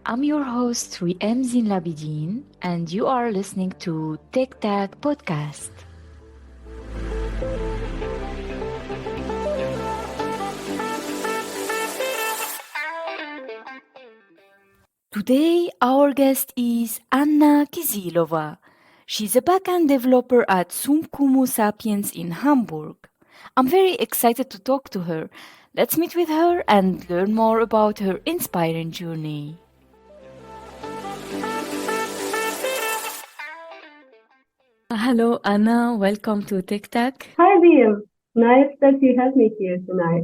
I'm your host, Riem Zin Labidin, and you are listening to Tech Tag Podcast. Today, our guest is Anna Kizilova. She's a backend developer at Sumkumu Sapiens in Hamburg. I'm very excited to talk to her. Let's meet with her and learn more about her inspiring journey. Hello, Anna. Welcome to TikTok. Hi, Liam. Nice that you have me here tonight.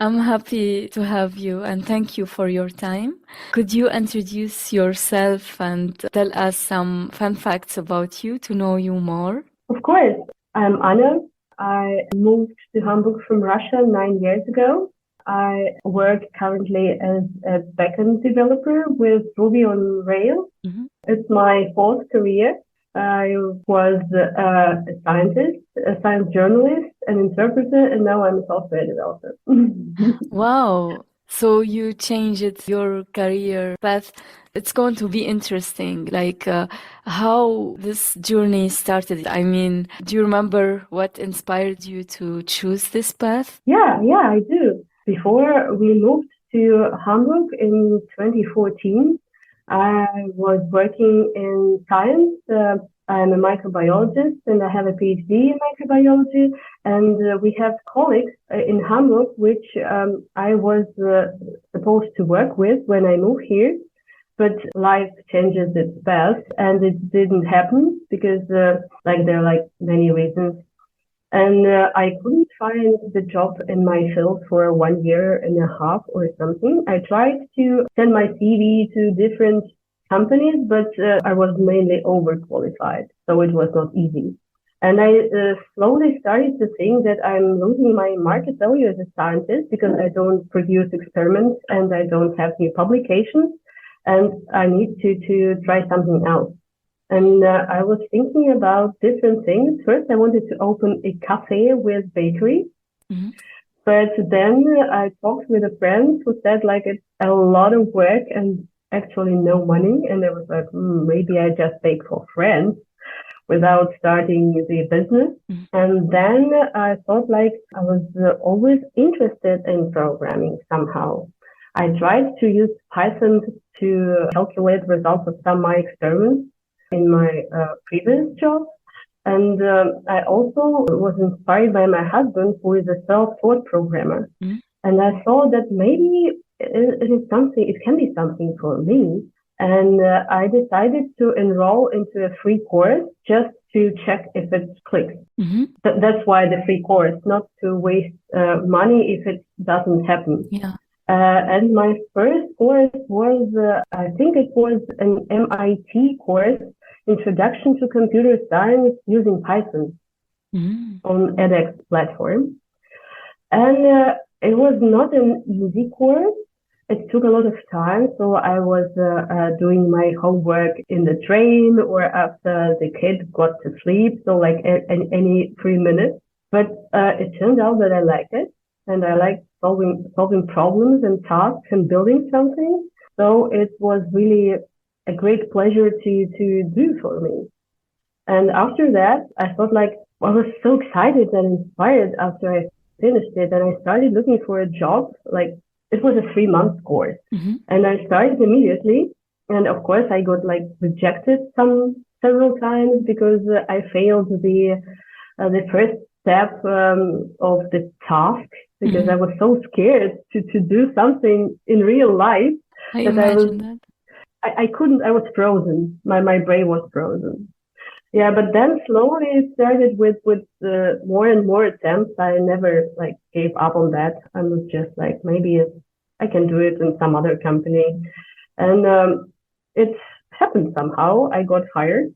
I'm happy to have you and thank you for your time. Could you introduce yourself and tell us some fun facts about you to know you more? Of course, I'm Anna. I moved to Hamburg from Russia 9 years ago. I work currently as a backend developer with Ruby on Rails. Mhm. It's my fourth career. I was a scientist, a science journalist, an interpreter, and now I'm a software developer. Wow. So you changed your career path. It's going to be interesting, how this journey started. I mean, do you remember what inspired you to choose this path? Yeah, I do. Before we moved to Hamburg in 2014, I was working in science. I'm a microbiologist and I have a PhD in microbiology. And we have colleagues in Hamburg, which I was supposed to work with when I moved here. But life changes its path and it didn't happen because there are many reasons. And I couldn't find the job in my field for 1.5 years or something. I tried to send my CV to different companies, but I was mainly overqualified, so it was not easy. And I slowly started to think that I'm losing my market value as a scientist because I don't produce experiments and I don't have new publications, and I need to try something else. And I was thinking about different things. First, I wanted to open a cafe with bakery. Mm-hmm. But then I talked with a friend who said it's a lot of work and actually no money. And I was like, maybe I just bake for friends without starting the business. Mm-hmm. And then I thought I was always interested in programming somehow. I tried to use Python to calculate results of some of my experiments in my previous job. And I also was inspired by my husband, who is a self-taught programmer. Mm-hmm. And I thought that maybe it can be something for me. And I decided to enroll into a free course just to check if it clicks. Mm-hmm. That's why the free course, not to waste money if it doesn't happen. Yeah. And my first course was, I think it was an MIT course, Introduction to Computer Science using Python on edX platform. And it was not an easy course. It took a lot of time. So I was doing my homework in the train or after the kid got to sleep. So any 3 minutes. But it turned out that I liked it. And I liked solving problems and tasks and building something. So it was really a great pleasure to do for me. And after that, I felt I was so excited and inspired after I finished it. And I started looking for a job. It was a 3-month course. Mm-hmm. And I started immediately. And of course, I got rejected several times because I failed the first step of the task because I was so scared to do something in real life. I imagine that. I couldn't, I was frozen. My brain was frozen. Yeah, but then slowly it started with more and more attempts. I never gave up on that. I was just maybe I can do it in some other company. And it happened somehow. I got hired.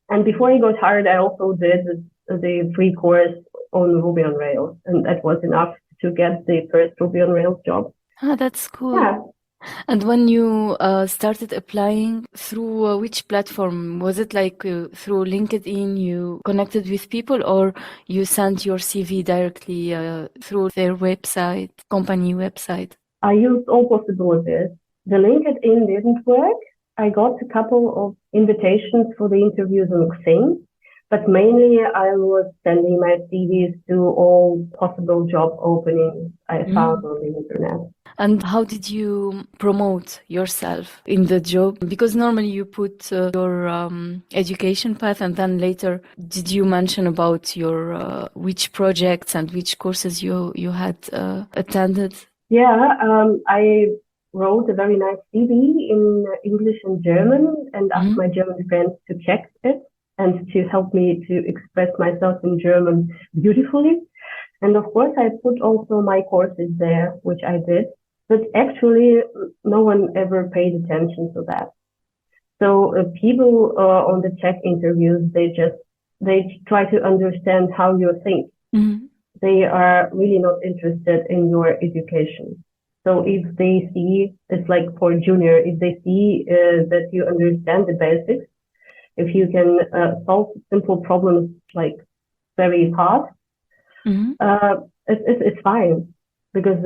And before I got hired, I also did the free course on Ruby on Rails. And that was enough to get the first Ruby on Rails job. Ah, that's cool. Yeah. And when you started applying, through which platform? Was it through LinkedIn you connected with people, or you sent your CV directly through their website, company website? I used all possibilities. The LinkedIn didn't work. I got a couple of invitations for the interviews on Xing, but mainly I was sending my CVs to all possible job openings I found on the internet. And how did you promote yourself in the job? Because normally you put your education path, and then later, did you mention about your which projects and which courses you had attended? Yeah, I wrote a very nice CV in English and German and asked my German friends to check it and to help me to express myself in German beautifully. And of course, I put also my courses there, which I did. But actually, no one ever paid attention to that. So people on the tech interviews, they try to understand how you think. They are really not interested in your education. So if they see, it's like for junior, if they see that you understand the basics, if you can solve simple problems like very fast, it's fine. Because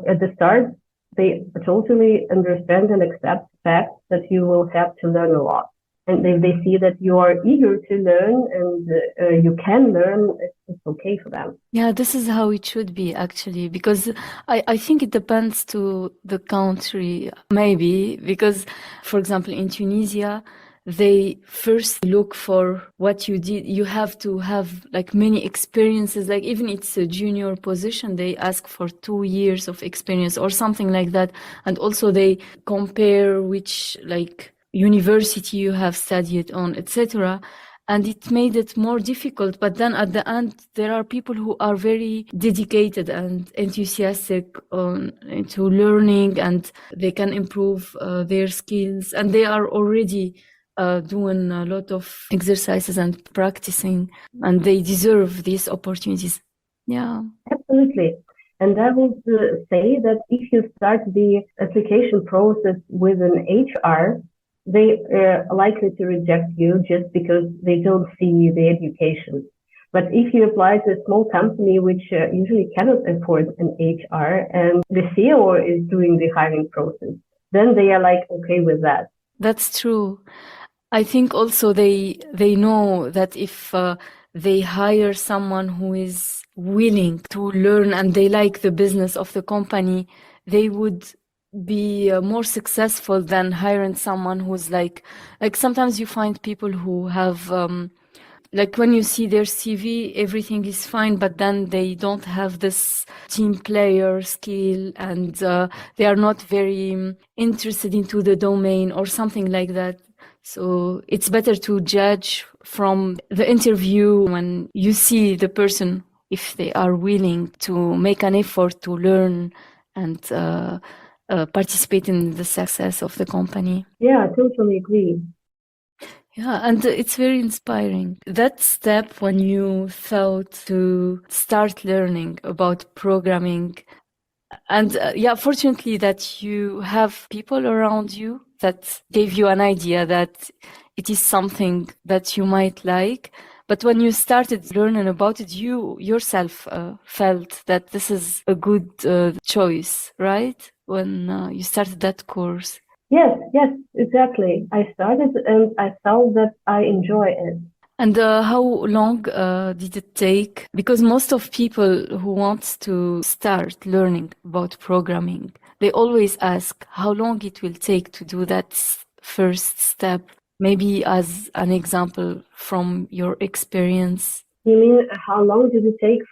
at the start, they totally understand and accept the fact that you will have to learn a lot. And if they see that you are eager to learn and you can learn, it's okay for them. Yeah, this is how it should be actually, because I think it depends to the country, maybe, because, for example, in Tunisia, they first look for what you did. You have to have like many experiences, like even it's a junior position, they ask for 2 years of experience or something like that. And also they compare which like university you have studied on, etc. And it made it more difficult. But then at the end, there are people who are very dedicated and enthusiastic to learning, and they can improve their skills. And they are already doing a lot of exercises and practicing, and they deserve these opportunities. Yeah. Absolutely. And I would say that if you start the application process with an HR, they are likely to reject you just because they don't see the education. But if you apply to a small company, which usually cannot afford an HR, and the CEO is doing the hiring process, then they are like okay with that. That's true. I think also they know that if they hire someone who is willing to learn and they like the business of the company, they would be more successful than hiring someone who's like sometimes you find people who have like when you see their CV, everything is fine, but then they don't have this team player skill, and they are not very interested into the domain or something like that. So it's better to judge from the interview when you see the person, if they are willing to make an effort to learn and participate in the success of the company. Yeah, I totally agree. Yeah, and it's very inspiring. That step when you thought to start learning about programming, and yeah, fortunately that you have people around you that gave you an idea that it is something that you might like. But when you started learning about it, you yourself felt that this is a good choice, right? When you started that course. Yes, exactly. I started and I felt that I enjoy it. And how long did it take? Because most of people who want to start learning about programming, they always ask how long it will take to do that first step. Maybe as an example from your experience. You mean how long did it take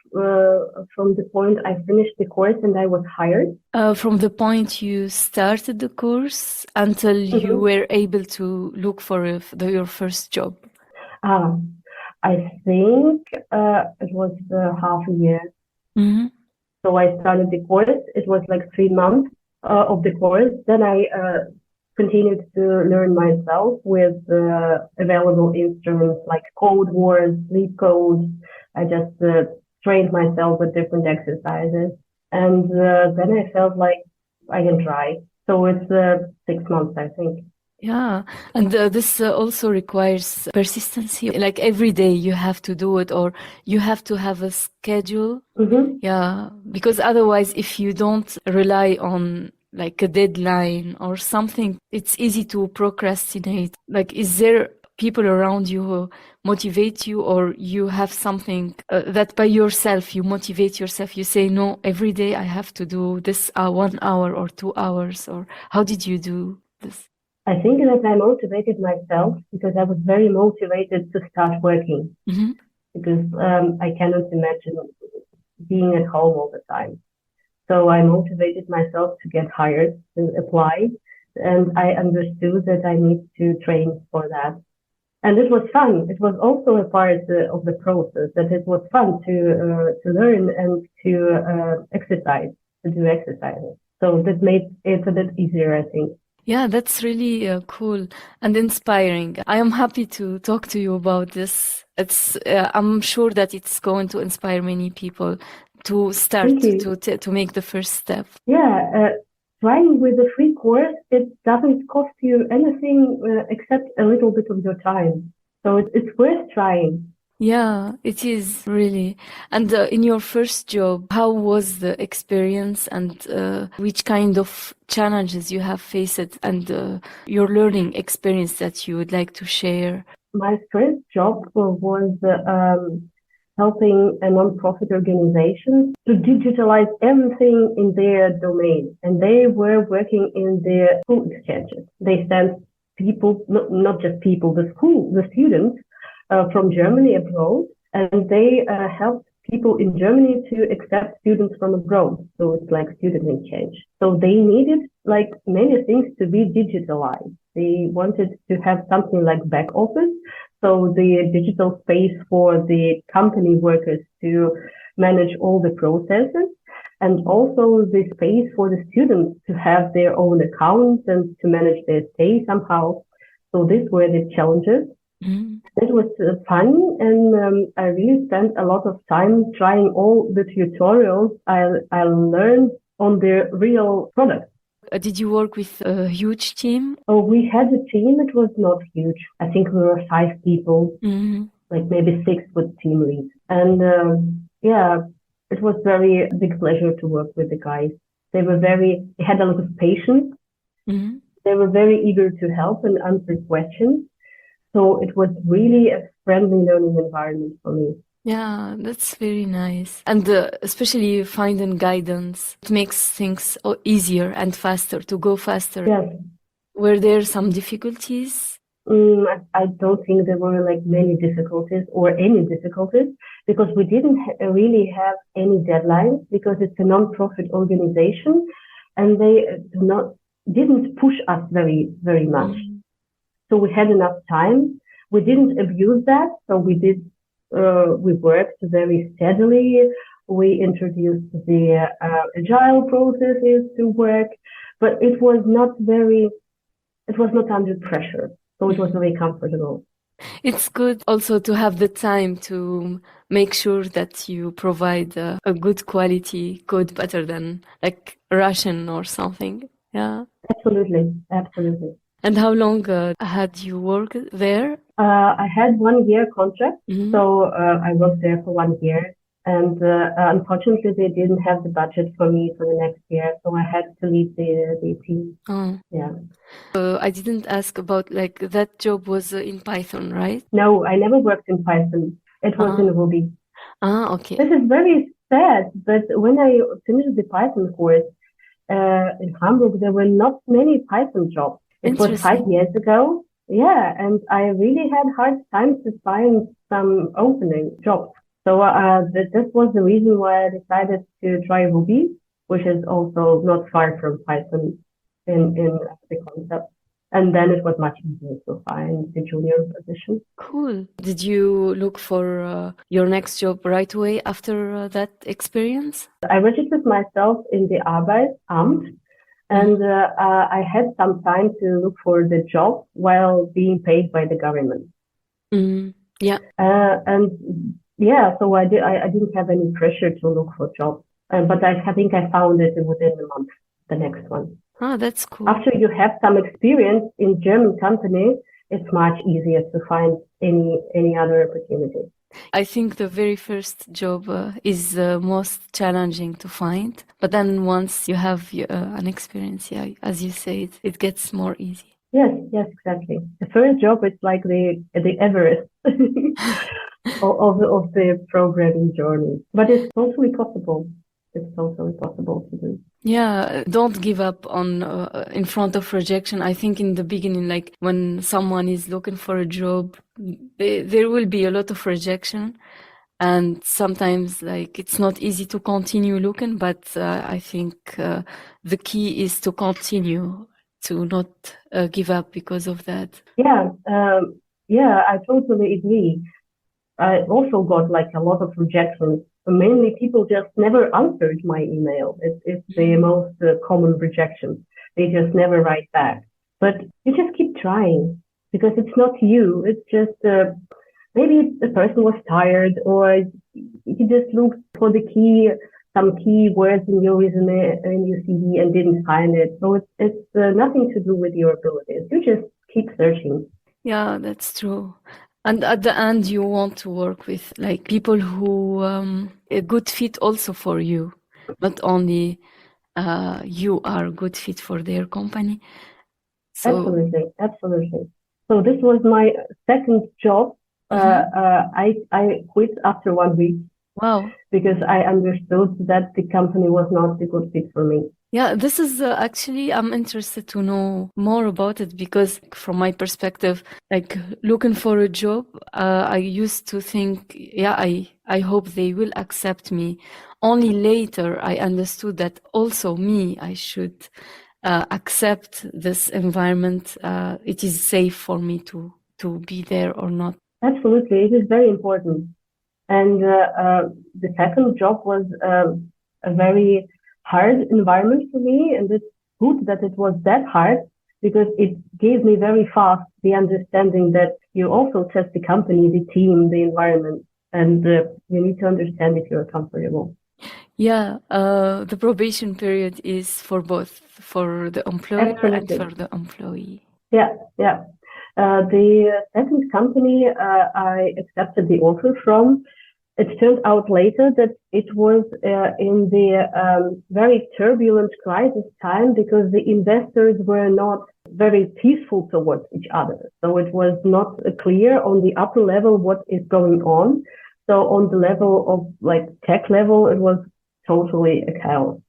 from the point I finished the course and I was hired? From the point you started the course until you were able to look for your first job? I think it was half a year. So I started the course. It was like 3 months of the course. Then I continued to learn myself with available instruments like Code Wars, Leap Code. I just trained myself with different exercises. And then I felt like I can try. So it's 6 months, I think. Yeah, and this also requires persistency. Like every day you have to do it, or you have to have a schedule. Yeah, because otherwise, if you don't rely on like a deadline or something, it's easy to procrastinate. Like, is there people around you who motivate you, or you have something that by yourself you motivate yourself? You say, no, every day I have to do this 1 hour or 2 hours, or how did you do this? I think that I motivated myself because I was very motivated to start working Mm-hmm. because I cannot imagine being at home all the time. So I motivated myself to get hired, to apply, and I understood that I need to train for that. And it was fun. It was also a part of the process that it was fun to learn and to exercise, to do exercises. So that made it a bit easier, I think. Yeah, that's really cool and inspiring. I am happy to talk to you about this. I'm sure that it's going to inspire many people to start Thank you. to make the first step. Yeah, trying with a free course, it doesn't cost you anything except a little bit of your time. So it's worth trying. Yeah, it is really. And in your first job, how was the experience, and which kind of challenges you have faced, and your learning experience that you would like to share? My first job was helping a non-profit organization to digitalize everything in their domain. And they were working in the school exchanges. They sent people, not just people, the students from Germany abroad, and they helped people in Germany to accept students from abroad. So it's like student exchange. So they needed like many things to be digitalized. They wanted to have something like back office, so the digital space for the company workers to manage all the processes, and also the space for the students to have their own accounts and to manage their stay somehow. So these were the challenges. Mm. It was fun, and I really spent a lot of time trying all the tutorials I learned on the real product. Did you work with a huge team? Oh, we had a team. It was not huge. I think we were 5 people, Mm-hmm. like maybe 6 with team lead. And yeah, it was very big pleasure to work with the guys. They had a lot of patience. Mm-hmm. They were very eager to help and answer questions. So it was really a friendly learning environment for me. Yeah, that's very nice. And especially finding guidance, it makes things easier and faster to go faster. Yes. Were there some difficulties? I don't think there were like many difficulties or any difficulties because we didn't really have any deadlines because it's a non-profit organization and they didn't push us very much. Mm. So we had enough time. We didn't abuse that. So we worked very steadily. We introduced the agile processes to work, but it was not under pressure. So it was very comfortable. It's good also to have the time to make sure that you provide a good quality code, better than like Russian or something. Yeah. Absolutely. Absolutely. And how long had you worked there? I had 1 year contract. Mm-hmm. So I worked there for 1 year. And unfortunately, they didn't have the budget for me for the next year. So I had to leave the team. Oh. Yeah. I didn't ask about like that job was in Python, right? No, I never worked in Python. It was in Ruby. Okay. This is very sad, but when I finished the Python course in Hamburg, there were not many Python jobs. It was 5 years ago. Yeah, and I really had hard time to find some opening jobs. So that was the reason why I decided to try Ruby, which is also not far from Python in the concept. And then it was much easier to find the junior position. Cool. Did you look for your next job right away after that experience? I registered myself in the Arbeitsamt, and I had some time to look for the job while being paid by the government. Yeah. And yeah, so I didn't have any pressure to look for jobs, but I think I found it within a month, the next one. Ah, that's cool. After you have some experience in German company, it's much easier to find any other opportunity. I think the very first job is the most challenging to find. But then once you have an experience, yeah, as you say, it gets more easy. Yes, yes, exactly. The first job is like the Everest of the programming journey, but it's totally possible. It's totally possible to do. Yeah, don't give up on in front of rejection. I think in the beginning, like when someone is looking for a job, there will be a lot of rejection, and sometimes like it's not easy to continue looking. But I think the key is to continue, to not give up because of that. Yeah, yeah, I totally agree. I also got like a lot of rejections. Mainly, people just never answered my email. It's the most common rejection. They just never write back. But you just keep trying because it's not you. It's just maybe the person was tired, or he just looked for some key words in your resume in your CV and didn't find it. So it's nothing to do with your abilities. You just keep searching. Yeah, that's true. And at the end, you want to work with like people who a good fit also for you, not only you are a good fit for their company. So, Absolutely, absolutely. So this was my second job. mhm. I quit after 1 week Wow. because I understood that the company was not a good fit for me. Yeah, this is actually, I'm interested to know more about it because from my perspective, like looking for a job, I used to think, yeah, I hope they will accept me. Only later I understood that also me, I should accept this environment. It is safe for me to be there or not. Absolutely, it is very important. And the second job was a very hard environment for me, and it's good that it was that hard because it gave me very fast the understanding that you also test the company, the team, the environment, and you need to understand if you're comfortable. Yeah, the probation period is for both, for the employer and Absolutely. for the employee. Yeah, yeah. The second company I accepted the offer from, it turned out later that it was in the very turbulent crisis time because the investors were not very peaceful towards each other. So it was not clear on the upper level what is going on. So on the level of like tech level, it was totally a chaos.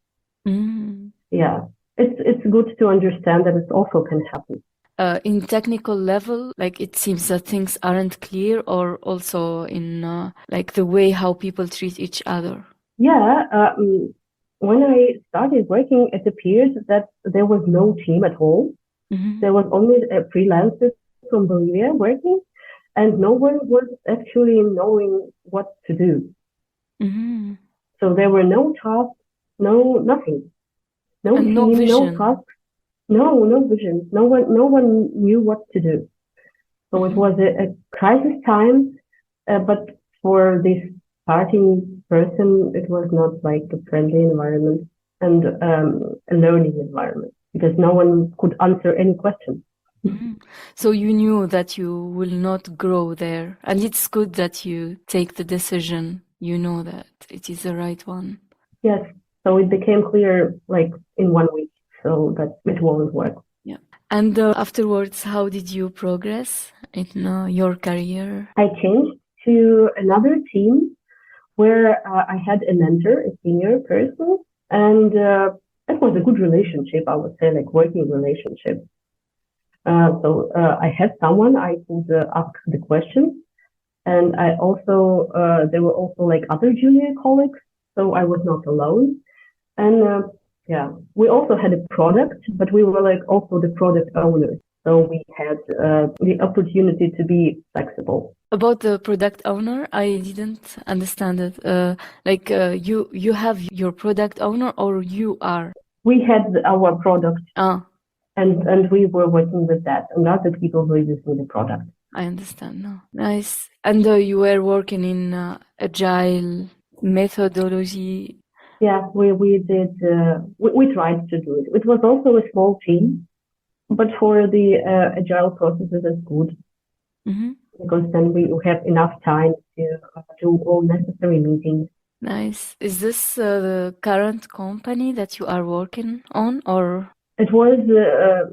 Mm. Yeah, it's good to understand that it also can happen. In technical level, like it seems that things aren't clear, or also in like the way how people treat each other. Yeah, when I started working, it appeared that there was no team at all. Hmm. There was only freelancers from Bolivia working, and no one was actually knowing what to do. Hmm. So there were no tasks, no nothing, no And no team, no vision. tasks, no vision. No one knew what to do. So it Hmm. was a crisis time, but for this starting person, it was not like a friendly environment and a learning environment because no one could answer any questions. Hmm. So you knew that you will not grow there, and it's good that you take the decision. You know that it is the right one. Yes, so it became clear like in 1 week, so that it won't work. Yeah. And afterwards, how did you progress in your career? I changed to another team where I had a mentor, a senior person, and it was a good relationship, I would say, like working relationship. So I had someone I could ask the questions, and I also there were also like other junior colleagues, so I was not alone. And yeah, we also had a product, but we were like also the product owners, so we had the opportunity to be flexible. About the product owner, I didn't understand it. Like you have your product owner, or you are? We had our product, Ah, and we were working with that, and other people were using the product. I understand now. Nice. And you were working in agile methodology. Yeah, we did. We tried to do it. It was also a small team, but for the agile processes, it's good Hmm. because then we have enough time to do all necessary meetings. Nice. Is this the current company that you are working on, or? It was,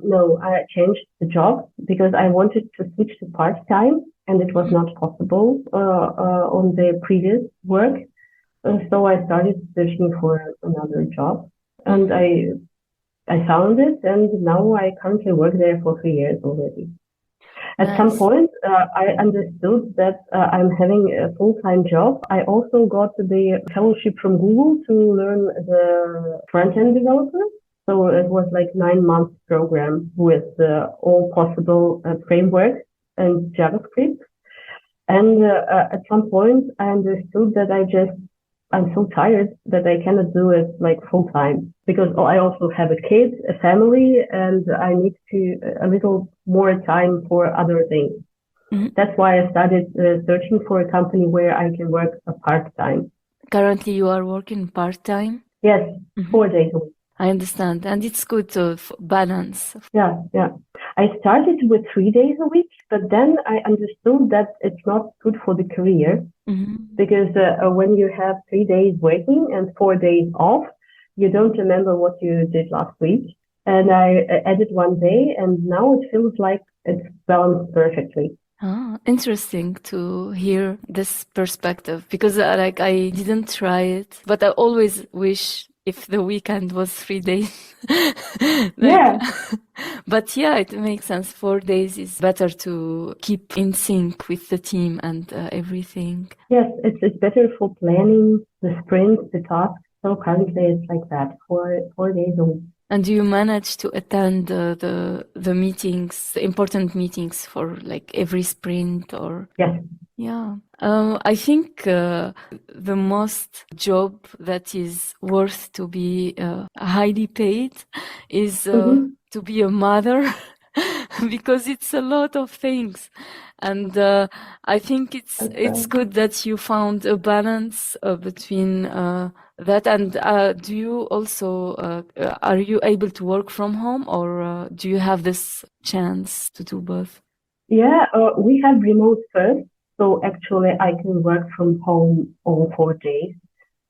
no, I changed the job because I wanted to switch to part-time and it was not possible on the previous work. So I started searching for another job and I found it and now I currently work there for 3 years already. At some Nice. point, I understood that I'm having a full-time job. I also got the fellowship from Google to learn the front-end developer. So it was like 9 month program with all possible frameworks and JavaScript. And at some point, I understood that I'm so tired that I cannot do it like full time because I also have a kid, a family, and I need a little more time for other things. Mhm. That's why I started searching for a company where I can work a part time. Currently, you are working part-time? Yes, Mhm. 4 days a week. I understand. And it's good to balance. Yeah, yeah. I started with 3 days a week, but then I understood that it's not good for the career because when you have 3 days working and 4 days off, you don't remember what you did last week. And I added 1 day, and now it feels like it's balanced perfectly. Ah, interesting to hear this perspective because like I didn't try it, but I always wish if the weekend was 3 days. Like, Yeah, but yeah, it makes sense. 4 days is better to keep in sync with the team and everything. yes, it's better for planning the sprints, the tasks. So currently it's like that, 4 days a week. And do you manage to attend the meetings, the important meetings for like every sprint or? Yes. Yeah. I think the most job that is worth to be highly paid is Mm-hmm. to be a mother because it's a lot of things. And I think That's it's right. good that you found a balance between that. And do you also are you able to work from home or do you have this chance to do both? Yeah, we have remote first, so actually I can work from home all 4 days,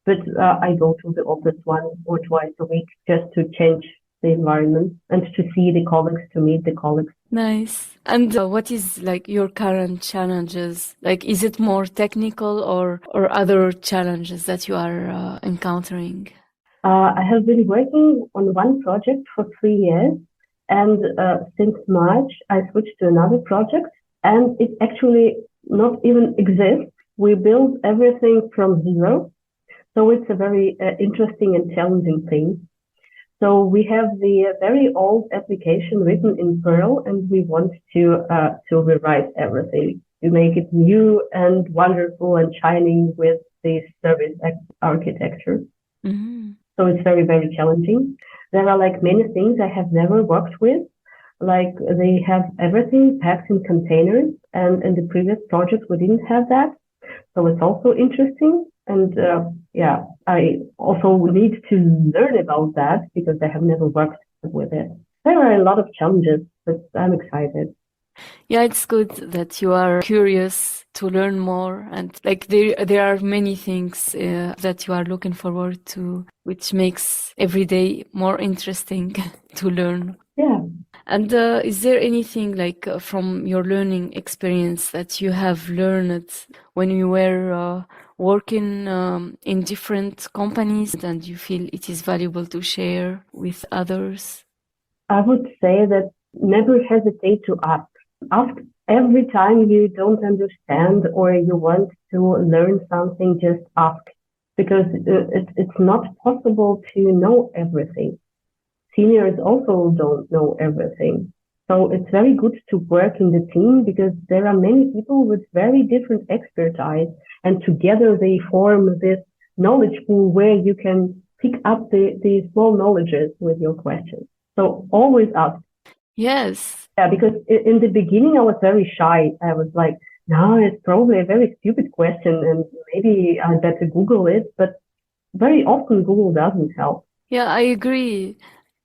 but I go to the office 1 or 2 times a week just to change the environment and to see the colleagues, to meet the colleagues. Nice. And what is like your current challenges? Like, is it more technical or other challenges that you are encountering? I have been working on one project for 3 years, and since March I switched to another project, and it actually not even exists. We build everything from zero, so it's a very interesting and challenging thing. So we have the very old application written in Perl, and we want to rewrite everything to make it new and wonderful and shining with the service architecture. Mhm. So it's very, very challenging. There are like many things I have never worked with. Like they have everything packed in containers, and in the previous project we didn't have that. So it's also interesting. And yeah, I also need to learn about that because I have never worked with it. There are a lot of challenges, but I'm excited. Yeah, it's good that you are curious to learn more and like there are many things that you are looking forward to, which makes every day more interesting to learn. Yeah. And is there anything like from your learning experience that you have learned when you were working in different companies and you feel it is valuable to share with others? I would say that never hesitate to ask. Ask every time you don't understand or you want to learn something, just ask because it's not possible to know everything. Seniors also don't know everything. So it's very good to work in the team because there are many people with very different expertise and together they form this knowledge pool where you can pick up the small knowledges with your questions. So always ask. Yes. Yeah, because in the beginning I was very shy. I was like, no, it's probably a very stupid question and maybe I better Google it. But very often Google doesn't help. Yeah, I agree.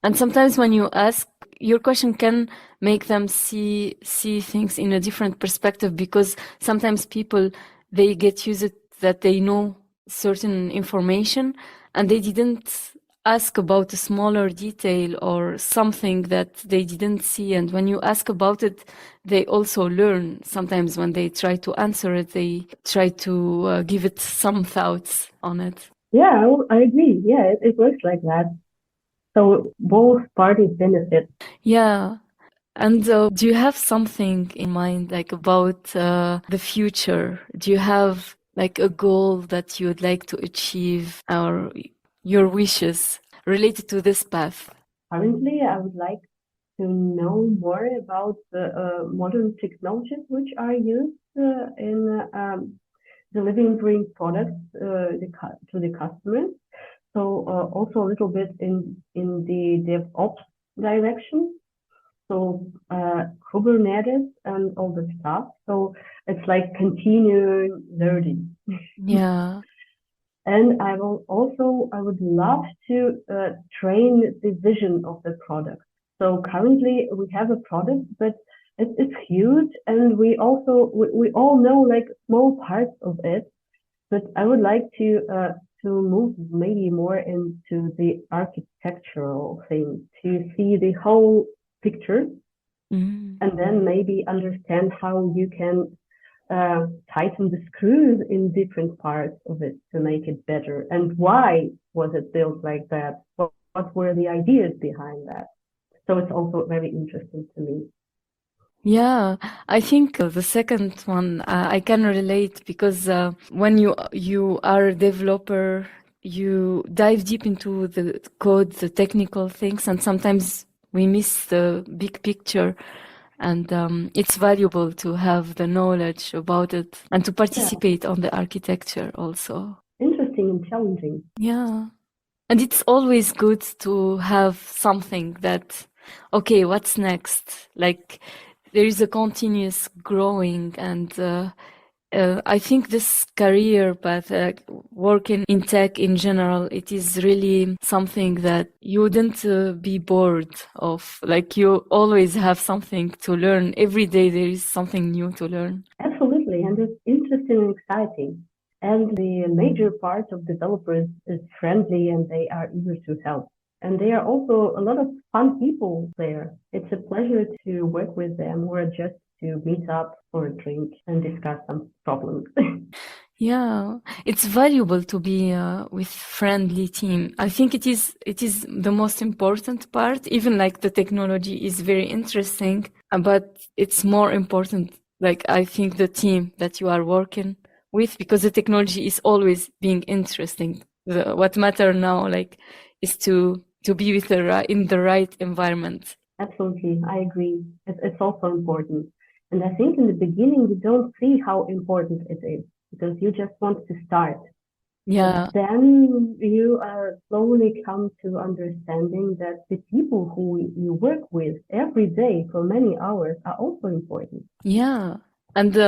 And sometimes when you ask, your question can make them see things in a different perspective because sometimes people they get used that they know certain information and they didn't ask about a smaller detail or something that they didn't see. And when you ask about it, they also learn. Sometimes when they try to answer it, they try to give it some thoughts on it. Yeah, I agree. Yeah, it works like that. So both parties benefit. Yeah. And do you have something in mind, like about the future? Do you have like a goal that you would like to achieve or your wishes related to this path? Currently, I would like to know more about the modern technologies which are used in delivering products to the customers. So also a little bit in the DevOps direction. So Kubernetes and all the stuff. So it's like continuing learning. Yeah. And I would love to train the vision of the product. So currently we have a product, but it's huge, and we all know like small parts of it. But I would like to move maybe more into the architectural thing to see the whole picture, Mm. and then maybe understand how you can tighten the screws in different parts of it to make it better. And why was it built like that? What were the ideas behind that? So it's also very interesting to me. Yeah, I think the second one I can relate because when you are a developer, you dive deep into the code, the technical things, and sometimes we miss the big picture. And it's valuable to have the knowledge about it and to Yeah, participate on the architecture also. interesting and challenging. Yeah. And it's always good to have something that, okay, what's next? Like there is a continuous growing and I think this career path, working in tech in general, it is really something that you wouldn't be bored of. Like you always have something to learn. Every day there is something new to learn. Absolutely, and it's interesting and exciting. And the major part of developers is friendly and they are eager to help. And they are also a lot of fun people there. It's a pleasure to work with them or just to meet up for a drink and discuss some problems. Yeah, it's valuable to be with friendly team. I think it is the most important part. Even like the technology is very interesting, but it's more important. Like I think the team that you are working with, because the technology is always being interesting. What matter now, like, is to be with in the right environment. Absolutely, I agree. It's also important. And I think in the beginning, you don't see how important it is because you just want to start. But Yeah. then you slowly come to understanding that the people who you work with every day for many hours are also important. Yeah. And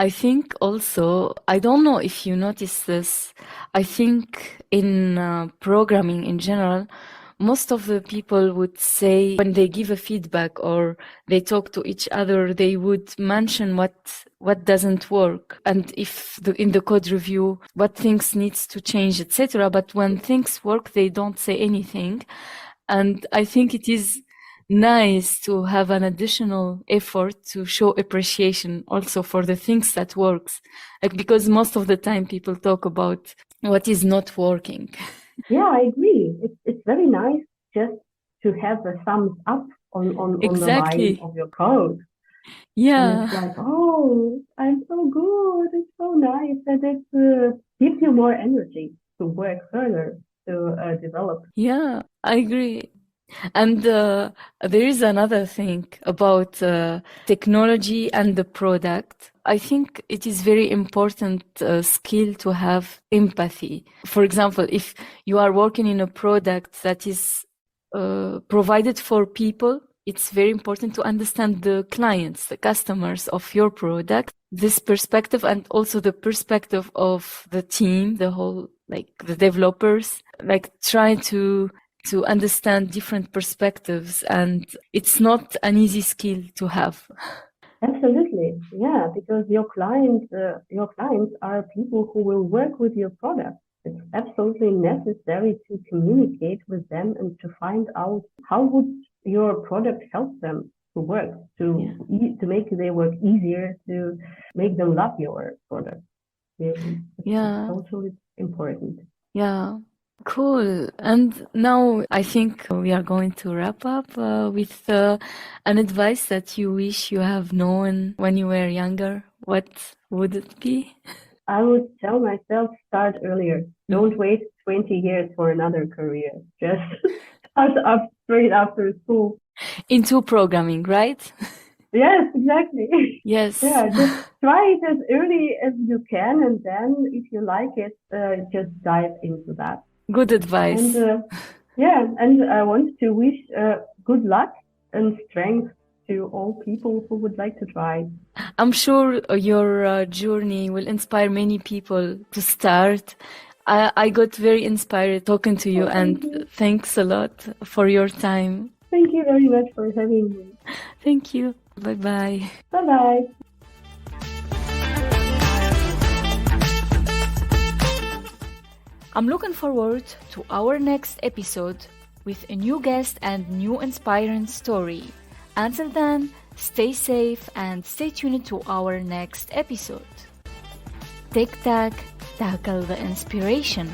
I think also, I don't know if you notice this, I think in programming in general, most of the people would say when they give a feedback or they talk to each other, they would mention what doesn't work and if in the code review what things needs to change, etc. But when things work, they don't say anything. And I think it is nice to have an additional effort to show appreciation also for the things that works, like because most of the time people talk about what is not working. Yeah, I agree. It's very nice just to have a thumbs up on the line Exactly. of your code. And Yeah. it's like, oh, I'm so good. It's so nice. And it gives you more energy to work further, to develop. Yeah, I agree. And there is another thing about technology and the product. I think it is very important skill to have empathy. For example, if you are working in a product that is provided for people, it's very important to understand the clients, the customers of your product, this perspective, and also the perspective of the team, the whole, like the developers, like try to understand different perspectives. And it's not an easy skill to have. Absolutely, yeah, because your clients are people who will work with your product. It's absolutely necessary to communicate with them and to find out how would your product help them to work, Yeah. to make their work easier, to make them love your product. Yeah, it's Yeah. totally important. Yeah. Cool. And now I think we are going to wrap up with an advice that you wish you have known when you were younger. What would it be? I would tell myself start earlier. Don't Mhm. wait 20 years for another career. Just start up straight after school. Into programming, right? Yes, exactly. Yes. Yeah, just try it as early as you can, and then if you like it, just dive into that. Good And advice. yeah, and I want to wish good luck and strength to all people who would like to try. I'm sure your journey will inspire many people to start. I got very inspired talking to you, Oh, thank and you. thanks a lot for your time. Thank you very much for having me. Thank you. Bye bye. Bye bye. I'm looking forward to our next episode with a new guest and new inspiring story. Until then, stay safe and stay tuned to our next episode. Tic Tac, tackle the inspiration.